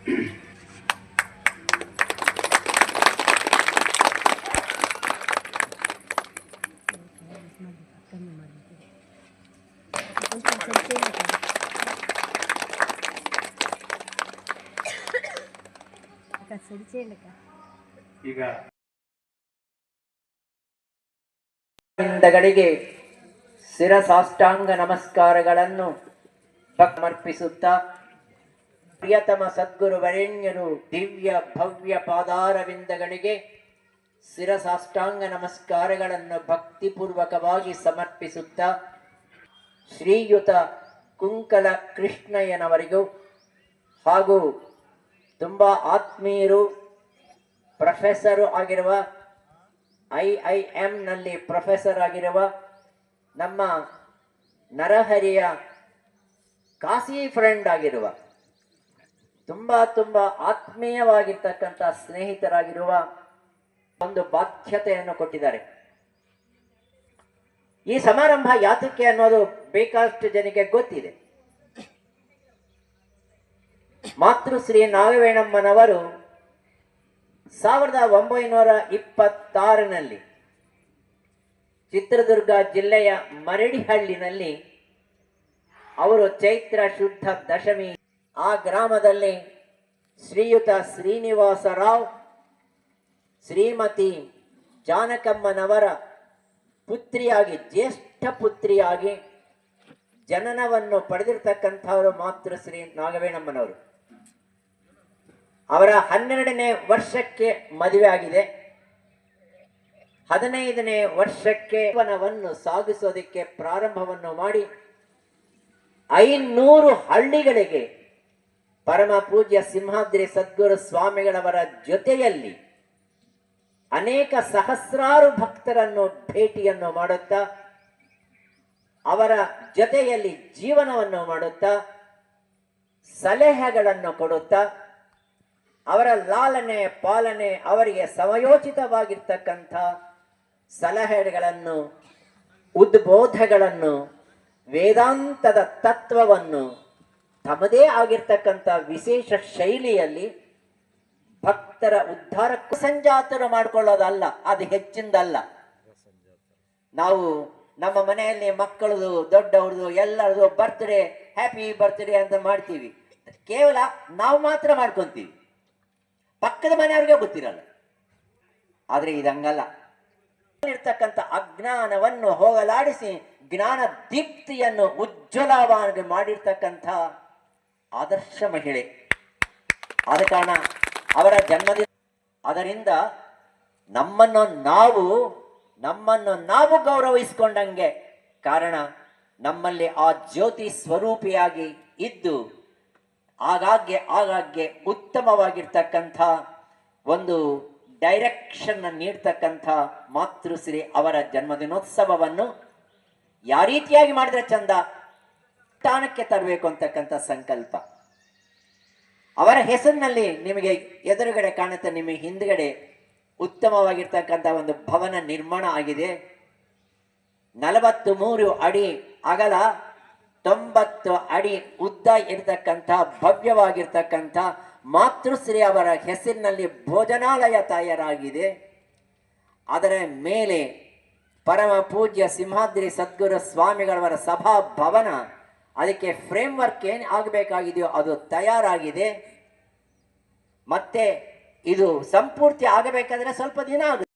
ಈಗ ಗಳಿಗೆ ಶಿರಸಾಷ್ಟಾಂಗ ನಮಸ್ಕಾರಗಳನ್ನು ಸಮರ್ಪಿಸುತ್ತಾ ಪ್ರಿಯತಮ ಸದ್ಗುರು ವರೆಣ್ಯರು ದಿವ್ಯ ಭವ್ಯ ಪಾದಾರವಿಂದಗಳಿಗೆ ಶಿರಸಾಷ್ಟಾಂಗ ನಮಸ್ಕಾರಗಳನ್ನು ಭಕ್ತಿಪೂರ್ವಕವಾಗಿ ಸಮರ್ಪಿಸುತ್ತಾ ಶ್ರೀಯುತ ಕುಂಕಲ ಕೃಷ್ಣಯ್ಯನವರಿಗೂ ಹಾಗೂ ತುಂಬ ಆತ್ಮೀಯರು ಪ್ರೊಫೆಸರು ಆಗಿರುವ IIM-ನಲ್ಲಿ ಪ್ರೊಫೆಸರ್ ಆಗಿರುವ ನಮ್ಮ ನರಹರಿಯ ಕಾಶಿ ಫ್ರೆಂಡ್ ಆಗಿರುವ ತುಂಬ ಆತ್ಮೀಯವಾಗಿರ್ತಕ್ಕಂಥ ಸ್ನೇಹಿತರಾಗಿರುವ ಒಂದು ಬಾಧ್ಯತೆಯನ್ನು ಕೊಟ್ಟಿದ್ದಾರೆ. ಈ ಸಮಾರಂಭ ಯಾತಕ್ಕೆ ಅನ್ನೋದು ಬೇಕಾದಷ್ಟು ಜನಕ್ಕೆ ಗೊತ್ತಿದೆ. ಮಾತೃಶ್ರೀ ನಾಗವೇಣಮ್ಮನವರು 1926ರಲ್ಲಿ ಚಿತ್ರದುರ್ಗ ಜಿಲ್ಲೆಯ ಮರಡಿಹಳ್ಳಿನಲ್ಲಿ ಅವರು ಚೈತ್ರ ಶುದ್ಧ ದಶಮಿ ಆ ಗ್ರಾಮದಲ್ಲಿ ಶ್ರೀಯುತ ಶ್ರೀನಿವಾಸರಾವ್ ಶ್ರೀಮತಿ ಜಾನಕಮ್ಮನವರ ಪುತ್ರಿಯಾಗಿ ಜ್ಯೇಷ್ಠ ಪುತ್ರಿಯಾಗಿ ಜನನವನ್ನು ಪಡೆದಿರ್ತಕ್ಕಂಥವರು ಮಾತೃಶ್ರೀ ನಾಗವೇಣಮ್ಮನವರು. ಅವರ 12ನೇ ವರ್ಷಕ್ಕೆ ಮದುವೆ ಆಗಿದೆ. 15ನೇ ವರ್ಷಕ್ಕೆ ಜೀವನವನ್ನು ಸಾಗಿಸೋದಕ್ಕೆ ಪ್ರಾರಂಭವನ್ನು ಮಾಡಿ 500 ಹಳ್ಳಿಗಳಿಗೆ ಪರಮ ಪೂಜ್ಯ ಸಿಂಹಾದ್ರಿ ಸದ್ಗುರು ಸ್ವಾಮಿಗಳವರ ಜೊತೆಯಲ್ಲಿ ಅನೇಕ ಸಹಸ್ರಾರು ಭಕ್ತರನ್ನು ಭೇಟಿಯನ್ನು ಮಾಡುತ್ತಾ ಅವರ ಜೊತೆಯಲ್ಲಿ ಜೀವನವನ್ನು ಮಾಡುತ್ತಾ ಸಲಹೆಗಳನ್ನು ಕೊಡುತ್ತಾ ಅವರ ಲಾಲನೆ ಪಾಲನೆ ಅವರಿಗೆ ಸಮಯೋಚಿತವಾಗಿರ್ತಕ್ಕಂಥ ಸಲಹೆಗಳನ್ನು ಉದ್ಬೋಧಗಳನ್ನು ವೇದಾಂತದ ತತ್ವವನ್ನು ತಮ್ಮದೇ ಆಗಿರ್ತಕ್ಕಂಥ ವಿಶೇಷ ಶೈಲಿಯಲ್ಲಿ ಭಕ್ತರ ಉದ್ಧಾರಕ್ಕೂ ಸಂಜಾತರ ಮಾಡಿಕೊಳ್ಳೋದಲ್ಲ, ಅದು ಹೆಚ್ಚಿಂದಲ್ಲ. ನಾವು ನಮ್ಮ ಮನೆಯಲ್ಲಿ ಮಕ್ಕಳದು ದೊಡ್ಡವ್ರದು ಎಲ್ಲರದು ಬರ್ತ್ಡೇ ಹ್ಯಾಪಿ ಬರ್ತ್ಡೇ ಅಂತ ಮಾಡ್ತೀವಿ. ಕೇವಲ ನಾವು ಮಾತ್ರ ಮಾಡ್ಕೊಂತೀವಿ, ಪಕ್ಕದ ಮನೆಯವ್ರಿಗೆ ಗೊತ್ತಿರಲ್ಲ. ಆದ್ರೆ ಇದಂಗಲ್ಲ. ಇರ್ತಕ್ಕಂಥ ಅಜ್ಞಾನವನ್ನು ಹೋಗಲಾಡಿಸಿ ಜ್ಞಾನ ದೀಪ್ತಿಯನ್ನು ಉಜ್ವಲವಾಗಿ ಮಾಡಿರ್ತಕ್ಕಂಥ ಆದರ್ಶ ಮಹಿಳೆ. ಆದ ಕಾರಣ ಅವರ ಜನ್ಮದಿನ ಅದರಿಂದ ನಮ್ಮನ್ನು ನಾವು ಗೌರವಿಸಿಕೊಂಡಂಗೆ. ಕಾರಣ ನಮ್ಮಲ್ಲಿ ಆ ಜ್ಯೋತಿ ಸ್ವರೂಪಿಯಾಗಿ ಇದ್ದು ಆಗಾಗ್ಗೆ ಉತ್ತಮವಾಗಿರ್ತಕ್ಕಂಥ ಒಂದು ಡೈರೆಕ್ಷನ್ ನೀಡ್ತಕ್ಕಂಥ ಮಾತೃಶ್ರೀ ಅವರ ಜನ್ಮದಿನೋತ್ಸವವನ್ನು ಯಾವ ರೀತಿಯಾಗಿ ಮಾಡಿದ್ರೆ ಚಂದ, ಸ್ಥಾನಕ್ಕೆ ತರಬೇಕು ಅಂತಕ್ಕಂಥ ಸಂಕಲ್ಪ. ಅವರ ಹೆಸರಿನಲ್ಲಿ ನಿಮಗೆ ಎದುರುಗಡೆ ಕಾಣುತ್ತೆ, ನಿಮಗೆ ಹಿಂದ್ಗಡೆ ಉತ್ತಮವಾಗಿರ್ತಕ್ಕಂಥ ಒಂದು ಭವನ ನಿರ್ಮಾಣ ಆಗಿದೆ. 43 ಅಡಿ ಅಗಲ, 90 ಅಡಿ ಉದ್ದ ಇರತಕ್ಕಂಥ ಭವ್ಯವಾಗಿರ್ತಕ್ಕಂಥ ಮಾತೃಶ್ರೀ ಅವರ ಹೆಸರಿನಲ್ಲಿ ಭೋಜನಾಲಯ ತಯಾರಾಗಿದೆ. ಅದರ ಮೇಲೆ ಪರಮ ಪೂಜ್ಯ ಸಿಂಹಾದ್ರಿ ಸದ್ಗುರು ಸ್ವಾಮಿಗಳವರ ಸಭಾ ಭವನ, ಅದಕ್ಕೆ ಫ್ರೇಮ್ ವರ್ಕ್ ಏನು ಆಗಬೇಕಾಗಿದೆಯೋ ಅದು ತಯಾರಾಗಿದೆ. ಮತ್ತೆ ಇದು ಸಂಪೂರ್ತಿ ಆಗಬೇಕಾದ್ರೆ ಸ್ವಲ್ಪ ದಿನ ಆಗುತ್ತೆ.